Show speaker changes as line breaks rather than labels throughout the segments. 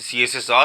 CSSR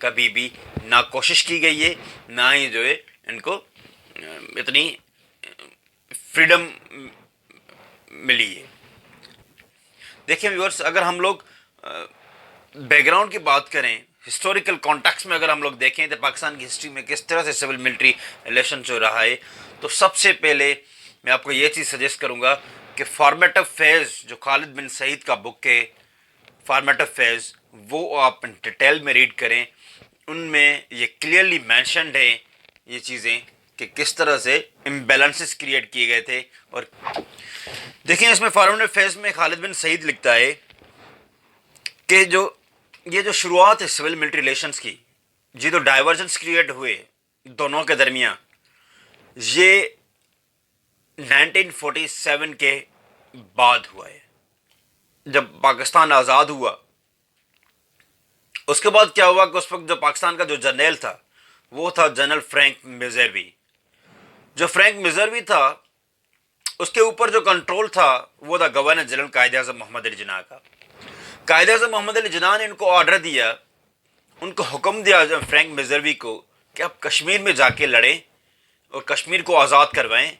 کبھی بھی نہ کوشش کی گئی ہے، نہ ہی جو ہے ان کو اتنی فریڈم ملی ہے۔ دیکھیں ویورس، اگر ہم لوگ بیک گراؤنڈ کی بات کریں، ہسٹوریکل کانٹیکس میں اگر ہم لوگ دیکھیں تو پاکستان کی ہسٹری میں کس طرح سے سول ملٹری ریلیشن جو رہا ہے، تو سب سے پہلے میں آپ کو یہ چیز سجیسٹ کروں گا کہ فارمیٹو فیز جو خالد بن سعید کا بک ہے، فارمیٹو فیز، وہ آپ ڈیٹیل میں ریڈ کریں۔ ان میں یہ کلیئرلی مینشنڈ ہے یہ چیزیں کہ کس طرح سے امبیلنسز کریٹ کیے گئے تھے۔ اور دیکھیں اس میں فارمیٹو فیز میں خالد بن سعید لکھتا ہے کہ یہ جو شروعات ہے سول ملٹری ریلیشنز کی، یہ جو ڈائیورجنس کریٹ ہوئے دونوں کے درمیان، یہ 1947 کے بعد ہوا ہے، جب پاکستان آزاد ہوا۔ اس کے بعد کیا ہوا کہ اس وقت جو پاکستان کا جو جرنیل تھا وہ تھا جنرل فرینک میزروی۔ جو فرینک میزروی تھا، اس کے اوپر جو کنٹرول تھا وہ تھا گورنر جنرل قائد اعظم محمد علی جناح کا۔ قائد اعظم محمد علی جناح نے ان کو آرڈر دیا، ان کو حکم دیا فرینک میزروی کو کہ آپ کشمیر میں جا کے لڑیں اور کشمیر کو آزاد کروائیں۔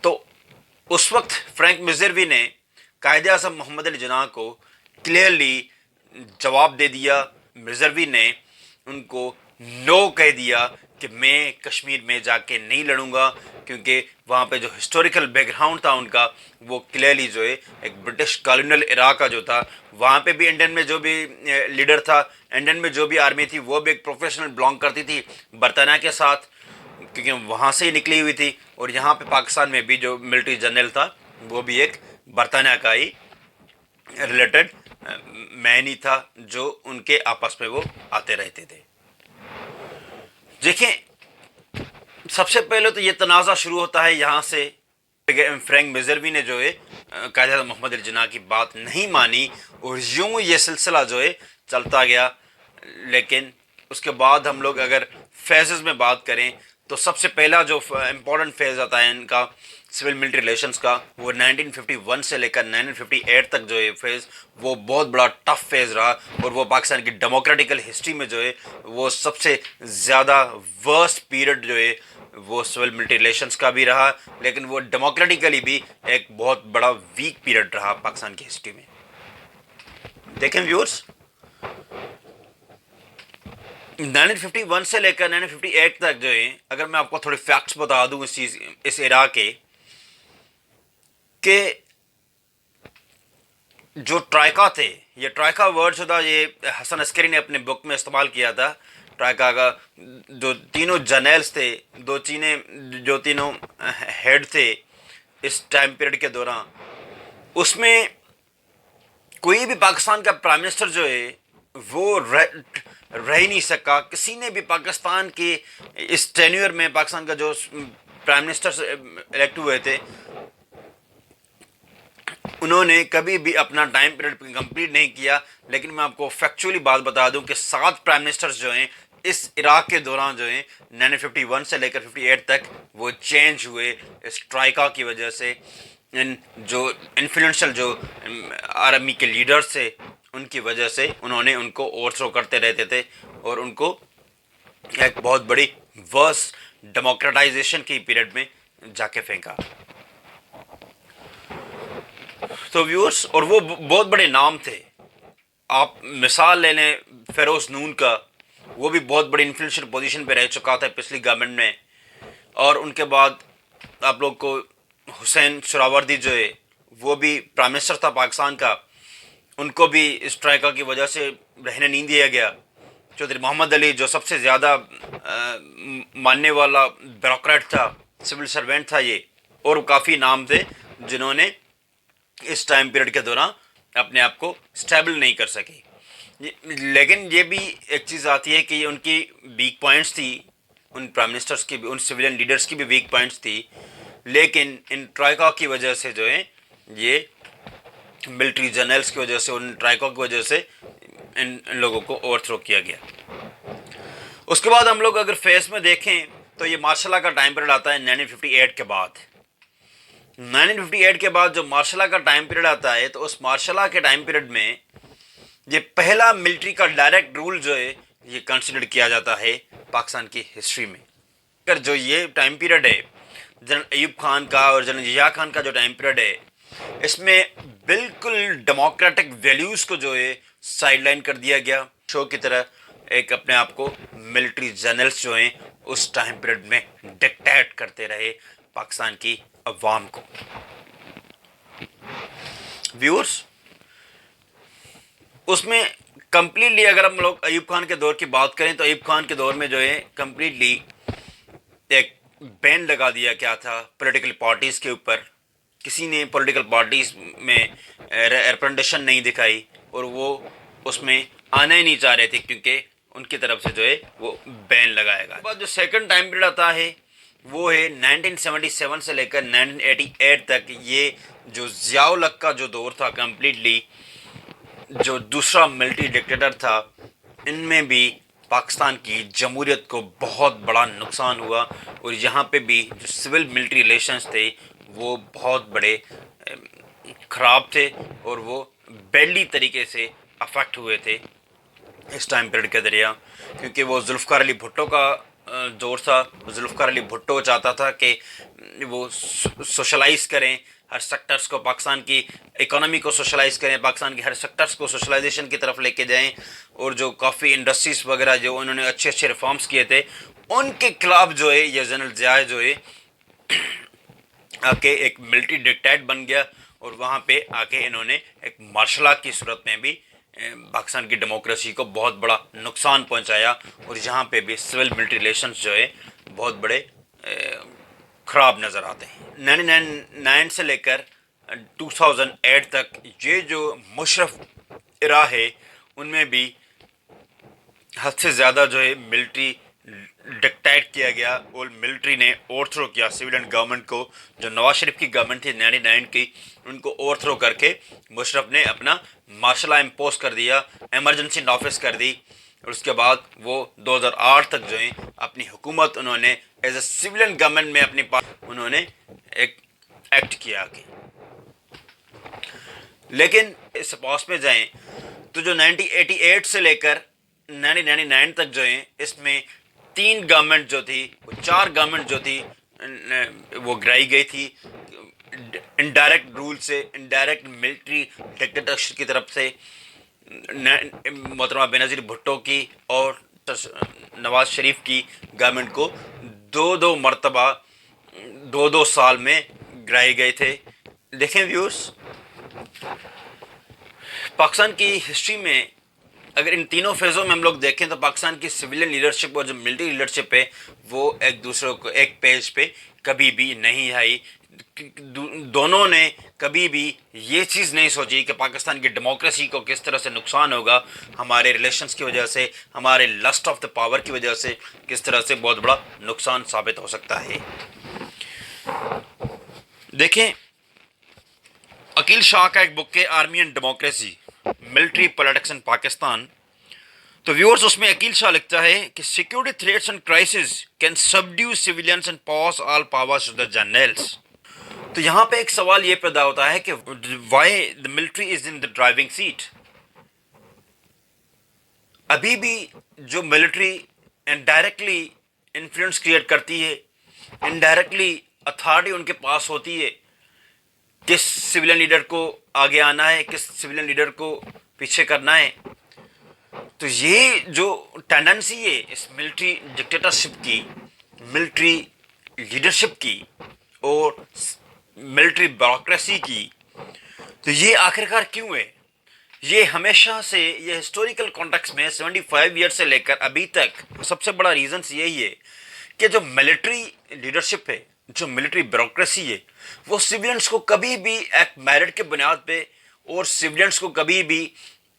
تو اس وقت فرینک میزروی نے قائد اعظم محمد علی جناح کو کلیئرلی جواب دے دیا۔ میزروی نے ان کو نو کہہ دیا کہ میں کشمیر میں جا کے نہیں لڑوں گا، کیونکہ وہاں پہ جو ہسٹوریکل بیک گراؤنڈ تھا ان کا، وہ کلیئرلی جو ہے ایک برٹش کالونیل ایرا کا جو تھا، وہاں پہ بھی انڈین میں جو بھی لیڈر تھا، انڈین میں جو بھی آرمی تھی، وہ بھی ایک پروفیشنل بلانگ کرتی تھی برطانیہ کے ساتھ، کیونکہ وہاں سے ہی نکلی ہوئی تھی۔ اور یہاں پہ پاکستان میں بھی جو ملٹری جنرل تھا وہ بھی ایک برطانیہ کا ہی ریلیٹڈ مین ہی تھا، جو ان کے آپس میں وہ آتے رہتے تھے۔ دیکھیں سب سے پہلے تو یہ تنازع شروع ہوتا ہے یہاں سے۔ فرینک میزروی نے جو ہے قائد اعظم محمد علی جناح کی بات نہیں مانی، اور یوں یہ سلسلہ جو ہے چلتا گیا۔ لیکن اس کے بعد ہم لوگ اگر فیزز میں بات کریں تو سب سے پہلا جو امپورٹنٹ فیز آتا ہے ان کا سول ملٹری ریلیشنز کا، وہ 1951 سے لے کر 1958 تک جو ہے فیز، وہ بہت بڑا ٹف فیز رہا، اور وہ پاکستان کی ڈیموکریٹیکل ہسٹری میں جو ہے وہ سب سے زیادہ ورسٹ پیریڈ جو ہے وہ سول ملٹری ریلیشنز کا بھی رہا، لیکن وہ ڈیموکریٹیکلی بھی ایک بہت بڑا ویک پیریڈ رہا پاکستان کی ہسٹری میں۔ دیکھیں ویورز، 1951 سے لے کر 1958 تک جو ہے، اگر میں آپ کو تھوڑے فیکٹس بتا دوں اس ایرا کے، کہ جو ٹرائکا تھے، یہ ٹرائکا ورڈ جو تھا یہ حسن عسکری نے اپنے بک میں استعمال کیا تھا۔ ٹرائکا کا جو تینوں جرنیلز تھے، جو تینوں ہیڈ تھے اس ٹائم پیریڈ کے دوران، اس میں کوئی بھی پاکستان کا پرائم منسٹر جو ہے وہ رہ ہی نہیں سکا۔ کسی نے بھی پاکستان کے اس ٹینیور میں، پاکستان کا جو پرائم منسٹر الیکٹ ہوئے تھے، انہوں نے کبھی بھی اپنا ٹائم پیریڈ کمپلیٹ نہیں کیا۔ لیکن میں آپ کو فیکچولی بات بتا دوں کہ 7 پرائم منسٹرز جو ہیں اس عراق کے دوران جو ہیں 1951 سے لے کر 58 تک وہ چینج ہوئے اس ٹرائکا کی وجہ سے۔ جو انفلوئنشل جو آرمی کے لیڈرز تھے ان کی وجہ سے انہوں نے ان کو اوور تھرو کرتے رہتے تھے، اور ان کو ایک بہت بڑی ورس ڈیموکریٹائزیشن کی پیریڈ میں جا کے پھینکا۔ تو ویورز، اور وہ بہت بڑے نام تھے۔ آپ مثال لے لیں فیروز نون کا، وہ بھی بہت بڑی انفلوئنشل پوزیشن پہ رہ چکا تھا پچھلی گورنمنٹ میں۔ اور ان کے بعد آپ لوگ کو حسین سہراوردی جو ہے وہ بھی پرائم منسٹر تھا پاکستان کا، ان کو بھی اس ٹرائکا کی وجہ سے رہنے نہیں دیا گیا۔ چودھری محمد علی جو سب سے زیادہ ماننے والا بیوروکریٹ تھا، سول سروینٹ تھا یہ، اور کافی نام تھے جنہوں نے اس ٹائم پیریڈ کے دوران اپنے آپ کو سٹیبل نہیں کر سکے۔ لیکن یہ بھی ایک چیز آتی ہے کہ یہ ان کی ویک پوائنٹس تھی، ان پرائم منسٹرز کی بھی، ان سویلین لیڈرز کی بھی ویک پوائنٹس تھی، لیکن ان ٹرائکا کی وجہ سے جو ہے، یہ ملٹری جرنلز کی وجہ سے، ان ٹرائکا کی وجہ سے ان لوگوں کو اوور تھرو کیا گیا۔ اس کے بعد ہم لوگ اگر فیس میں دیکھیں تو یہ مارشل لا کا ٹائم پیریڈ آتا ہے 1958 کے بعد۔ 1958 کے بعد جو مارشل لا کا ٹائم پیریڈ آتا ہے، تو اس مارشل لا کے ٹائم پیریڈ میں یہ پہلا ملٹری کا ڈائریکٹ رول جو ہے یہ کنسیڈر کیا جاتا ہے پاکستان کی ہسٹری میں. اگر جو یہ ٹائم پیریڈ ہے جنرل ایوب خان کا اور جنرل ضیاء خان کا جو ٹائم پیریڈ ہے اس میں بالکل ڈیموکریٹک ویلیوز کو جو ہے سائڈ لائن کر دیا گیا. شو کی طرح ایک اپنے آپ کو ملٹری جنرلز جو ہیں اس ٹائم پیریڈ میں ڈکٹیٹ کرتے رہے پاکستان کی عوام کو. ویورز اس میں کمپلیٹلی اگر ہم لوگ ایوب خان کے دور کی بات کریں تو ایوب خان کے دور میں جو ہے کمپلیٹلی ایک بین لگا دیا گیا تھا پولیٹیکل پارٹیز کے اوپر. کسی نے پولیٹیکل پارٹیز میں ریپرزنٹیشن نہیں دکھائی اور وہ اس میں آنا ہی نہیں چاہ رہے تھے کیونکہ ان کی طرف سے جو ہے وہ بین لگایا گیا. بعد جو سیکنڈ ٹائم پیریڈ آتا ہے وہ ہے 1977 سے لے کر 1988 تک. یہ جو ضیاء الحق کا جو دور تھا کمپلیٹلی جو دوسرا ملٹری ڈکٹیٹر تھا ان میں بھی پاکستان کی جمہوریت کو بہت بڑا نقصان ہوا اور یہاں پہ بھی جو سول ملٹری ریلیشنز تھے وہ بہت بڑے خراب تھے اور وہ بیڈلی طریقے سے افیکٹ ہوئے تھے اس ٹائم پیریڈ کے ذریعہ. کیونکہ وہ ذوالفقار علی بھٹو کا دور تھا. ذوالفقار علی بھٹو چاہتا تھا کہ وہ سوشلائز کریں ہر سیکٹرز کو, پاکستان کی اکانومی کو سوشلائز کریں, پاکستان کے ہر سیکٹرز کو سوشلائزیشن کی طرف لے کے جائیں. اور جو کافی انڈسٹریز وغیرہ جو انہوں نے اچھے اچھے ریفارمز کیے تھے ان کے خلاف جو ہے یہ جنرل ضیاء جو ہے آ کے ایک ملٹری ڈکٹیٹ بن گیا اور وہاں پہ آ کے انہوں نے ایک مارشل لا کی صورت میں بھی پاکستان کی ڈیموکریسی کو بہت بڑا نقصان پہنچایا اور یہاں پہ بھی سول ملٹری ریلیشنز جو ہے بہت بڑے خراب نظر آتے ہیں. 1999 سے لے کر 2008 تک یہ جو مشرف ایرا ہے ان میں بھی حد سے زیادہ جو ہے ملٹری ڈکٹیٹ کیا گیا اور ملٹری نے اوور تھرو کیا سویلین گورنمنٹ کو. جو نواز شریف کی گورنمنٹ تھی 99 کی ان کو اوور تھرو کر کے مشرف نے اپنا مارشل لا امپوز کر دیا, ایمرجنسی نافذ کر دی اور اس کے بعد وہ 2008 تک جو ہے اپنی حکومت انہوں نے ایز اے سویلین گورنمنٹ میں اپنی انہوں نے ایک ایکٹ کیا. لیکن اس پاس میں جائیں تو جو 1988 سے لے کر 1999 تک جو ہیں اس میں 3 گورنمنٹ جو تھی 4 گورنمنٹ جو تھی وہ گرائی گئی تھی انڈائریکٹ رول سے, انڈائریکٹ ملٹری ڈکٹیٹرشپ کی طرف سے. محترمہ بینظیر بھٹو کی اور نواز شریف کی گورنمنٹ کو 2 مرتبہ 2 سال میں گرائے گئے تھے. دیکھیں ویورز پاکستان کی ہسٹری میں اگر ان تینوں فیزوں میں ہم لوگ دیکھیں تو پاکستان کی سویلین لیڈرشپ اور جو ملٹری لیڈرشپ ہے وہ ایک دوسرے کو ایک پیج پہ کبھی بھی نہیں آئی. دونوں نے کبھی بھی یہ چیز نہیں سوچی کہ پاکستان کی ڈیموکریسی کو کس طرح سے نقصان ہوگا, ہمارے ریلیشنز کی وجہ سے, ہمارے لسٹ آف دا پاور کی وجہ سے کس طرح سے بہت بڑا نقصان ثابت ہو سکتا ہے. دیکھیں عقیل شاہ کا ایک بک ہے army and democracy military politics in Pakistan. تو ویورز اس میں عقیل شاہ لکھتا ہے کہ security threats and crisis can subdue civilians and pass all powers to the generals. تو یہاں پہ ایک سوال یہ پیدا ہوتا ہے کہ why the military is in the driving seat. ابھی بھی جو ملٹری انڈائریکٹلی انفلوئنس کریٹ کرتی ہے, انڈائریکٹلی اتھارٹی ان کے پاس ہوتی ہے کس سویلین لیڈر کو آگے آنا ہے, کس سویلین لیڈر کو پیچھے کرنا ہے. تو یہ جو ٹینڈنسی ہے اس ملٹری ڈکٹیٹرشپ کی, ملٹری لیڈرشپ کی اور ملٹری بیوروکریسی کی, تو یہ آخرکار کیوں ہے؟ یہ ہمیشہ سے یہ ہسٹوریکل کانٹیکس میں 75 ایئر سے لے کر ابھی تک سب سے بڑا ریزنس یہی ہے کہ جو ملٹری لیڈرشپ ہے, جو ملٹری بیوروکریسی ہے, وہ سویلینس کو کبھی بھی ایک میرٹ کے بنیاد پہ اور سویلینس کو کبھی بھی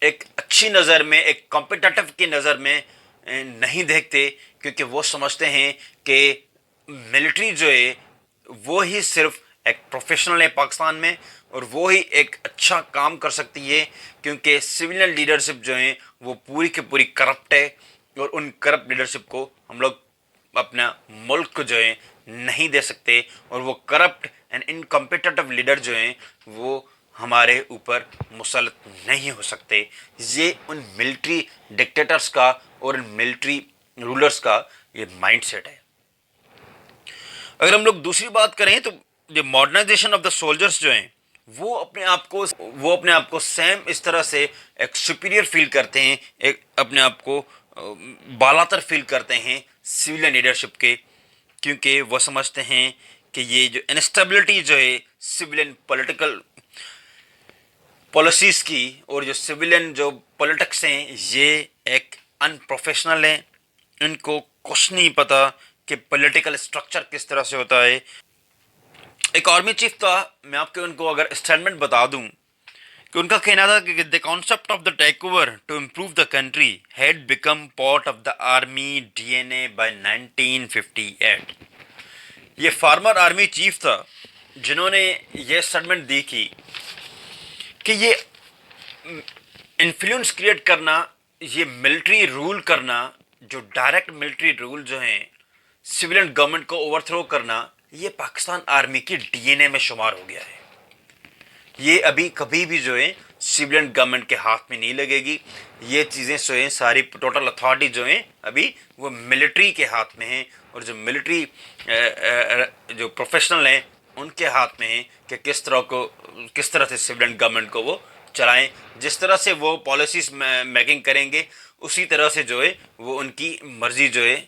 ایک اچھی نظر میں, ایک کمپیٹیٹو کی نظر میں نہیں دیکھتے, کیونکہ وہ سمجھتے ہیں کہ ملٹری جو ہے وہ ہی صرف ایک پروفیشنل ہے پاکستان میں اور وہ ہی ایک اچھا کام کر سکتی ہے, کیونکہ سویلین لیڈرشپ جو ہیں وہ پوری کی پوری کرپٹ ہے اور ان کرپٹ لیڈرشپ کو ہم لوگ اپنا ملک کو جو ہے نہیں دے سکتے, اور وہ کرپٹ اینڈ انکمپیٹیٹو لیڈر جو ہیں وہ ہمارے اوپر مسلط نہیں ہو سکتے. یہ ان ملٹری ڈکٹیٹرز کا اور ان ملٹری رولرز کا یہ مائنڈ سیٹ ہے. اگر ہم لوگ دوسری بات کریں تو جو ماڈرنائزیشن آف دا سولجرس جو ہیں وہ اپنے آپ کو سیم اس طرح سے ایک سپیریئر فیل کرتے ہیں, ایک اپنے آپ کو بالاتر فیل کرتے ہیں سویلین لیڈرشپ کے, کیونکہ وہ سمجھتے ہیں کہ یہ جو انسٹیبلٹی جو ہے سویلین پولیٹیکل پالیسیز کی اور جو سویلین جو پولیٹکس ہیں یہ ایک ان پروفیشنل ہیں. ان کو کچھ نہیں پتا کہ پولیٹیکل اسٹرکچر کس طرح سے ہوتا ہے. ایک آرمی چیف تھا, میں آپ کو ان کو اگر اسٹیٹمنٹ بتا دوں کہ ان کا کہنا تھا کہ the concept of the takeover to improve the country had become part of the army DNA by 1958. یہ فارمر آرمی چیف تھا جنہوں نے یہ اسٹیٹمنٹ دی کی کہ یہ انفلوئنس کریٹ کرنا, یہ ملٹری رول کرنا, جو ڈائریکٹ ملٹری رول جو ہیں سویلین گورنمنٹ کو اوور تھرو کرنا, یہ پاکستان آرمی کی ڈی این اے میں شمار ہو گیا ہے. یہ ابھی کبھی بھی جو ہے سویلین گورنمنٹ کے ہاتھ میں نہیں لگے گی. یہ چیزیں جو ہیں ساری ٹوٹل اتھارٹی جو ہیں ابھی وہ ملٹری کے ہاتھ میں ہیں, اور جو ملٹری جو پروفیشنل ہیں ان کے ہاتھ میں ہیں کہ کس طرح سے سویلین گورنمنٹ کو وہ چلائیں. جس طرح سے وہ پالیسیز میکنگ کریں گے اسی طرح سے جو ہے وہ ان کی مرضی جو ہے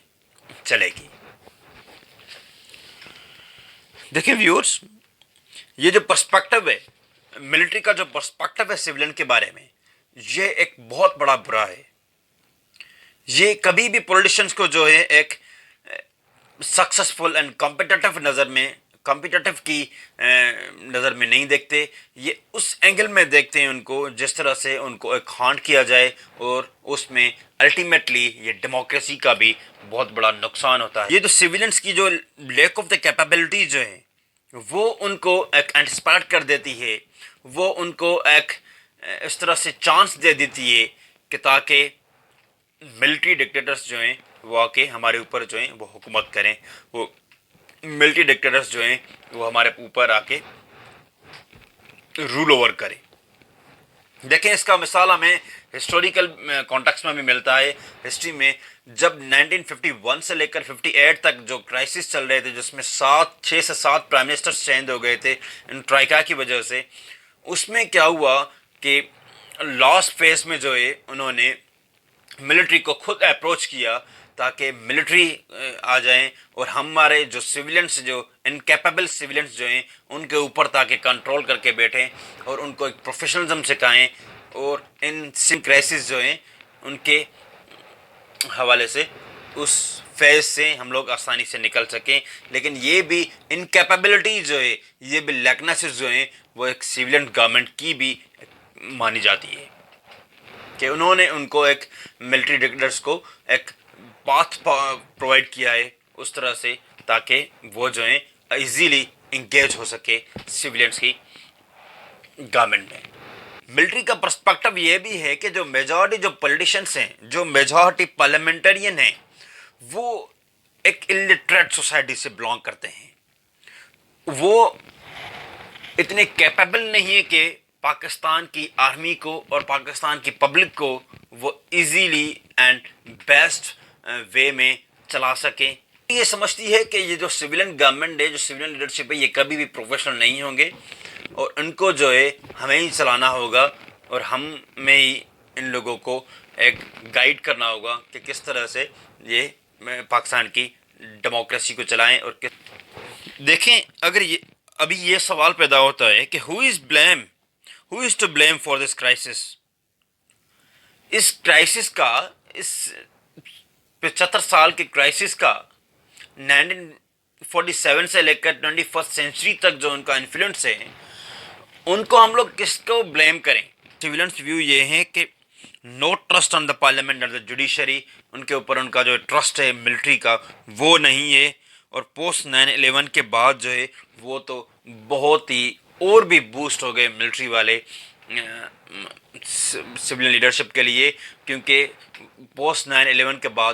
چلے گی. دیکھیں ویورز, یہ جو پرسپیکٹو ہے ملٹری کا, جو پرسپیکٹو ہے سویلین کے بارے میں, یہ ایک بہت بڑا برا ہے. یہ کبھی بھی پولیٹیشنز کو جو ہے ایک سکسیسفل اینڈ کمپیٹیٹو کی نظر میں نہیں دیکھتے. یہ اس اینگل میں دیکھتے ہیں ان کو جس طرح سے ان کو ایک ہانٹ کیا جائے, اور اس میں الٹیمیٹلی یہ ڈیموکریسی کا بھی بہت بڑا نقصان ہوتا ہے. یہ جو سویلینس کی جو لیک آف دا کیپیبلٹی جو ہے وہ ان کو ایک انسپائر کر دیتی ہے, وہ ان کو ایک اس طرح سے چانس دے دیتی ہے کہ تاکہ ملٹری ڈکٹیٹرز جو ہیں وہ آ کے ہمارے اوپر جو ہیں وہ حکومت کریں. وہ ملٹری ڈکٹیٹرز جو ہیں وہ ہمارے اوپر آ کے رول اوور کریں. دیکھیں اس کا مثال ہمیں ہسٹوریکل کانٹیکسٹ میں بھی ملتا ہے. ہسٹری میں جب 1951 سے لے کر 58 تک جو کرائسس چل رہے تھے, جس میں 6 سے 7 پرائم منسٹرز چینج ہو گئے تھے ان ٹرائیکا کی وجہ سے, اس میں کیا ہوا کہ لاسٹ فیز میں جو ہے انہوں نے ملٹری کو خود اپروچ کیا تاکہ ملٹری آ جائیں اور ہمارے جو سویلینس, جو انکیپیبل سویلینس جو ہیں ان کے اوپر تاکہ کنٹرول کر کے بیٹھیں اور ان کو ایک پروفیشنلزم سکھائیں, اور ان کرائسس جو ہیں ان کے حوالے سے اس فیز سے ہم لوگ آسانی سے نکل سکیں. لیکن یہ بھی انکیپیبلٹی جو ہے, یہ بھی لیکنیسز جو ہیں وہ ایک سویلین گورنمنٹ کی بھی مانی جاتی ہے کہ انہوں نے ان کو ایک ملٹری ڈکٹیٹرز کو ایک پاتھ پرووائڈ کیا ہے اس طرح سے تاکہ وہ جو ہیں ایزیلی انگیج ہو سکے سویلینس کی گورنمنٹ میں. ملٹری کا پرسپیکٹو یہ بھی ہے کہ جو میجورٹی جو پولیٹیشنس ہیں, جو میجورٹی پارلیمنٹرین ہیں, وہ ایک الٹریٹ سوسائٹی سے بلانگ کرتے ہیں. وہ اتنے کیپیبل نہیں ہے کہ پاکستان کی آرمی کو اور پاکستان کی پبلک کو وہ ایزیلی اینڈ بیسٹ وے میں چلا سکیں. یہ سمجھتی ہے کہ یہ جو سویلین گورنمنٹ ہے, جو سویلین لیڈرشپ ہے, یہ کبھی بھی پروفیشنل نہیں ہوں گے اور ان کو جو ہے ہمیں ہی چلانا ہوگا اور ہمیں ہی ان لوگوں کو ایک گائیڈ کرنا ہوگا کہ کس طرح سے یہ پاکستان کی ڈیموکریسی کو چلائیں. اور دیکھیں اگر یہ ابھی یہ سوال پیدا ہوتا ہے کہ who is to blame for this crisis. اس کرائسس کا, اس 75 سال کے کرائسس کا 1947 سے لے کر 21st سینچری تک جو ان کا انفلوئنس ہے, ان کو ہم لوگ کس کو بلیم کریں؟ سویلینس ویو یہ ہے کہ no trust on the parliament اور دا جوڈیشری, ان کے اوپر ان کا جو ٹرسٹ ہے ملٹری کا وہ نہیں ہے. اور پوسٹ 9/11 کے بعد جو ہے وہ تو بہت ہی اور بھی بوسٹ ہو گئے ملٹری والے سویلین لیڈرشپ کے لیے, کیونکہ پوسٹ 9/11 کے بعد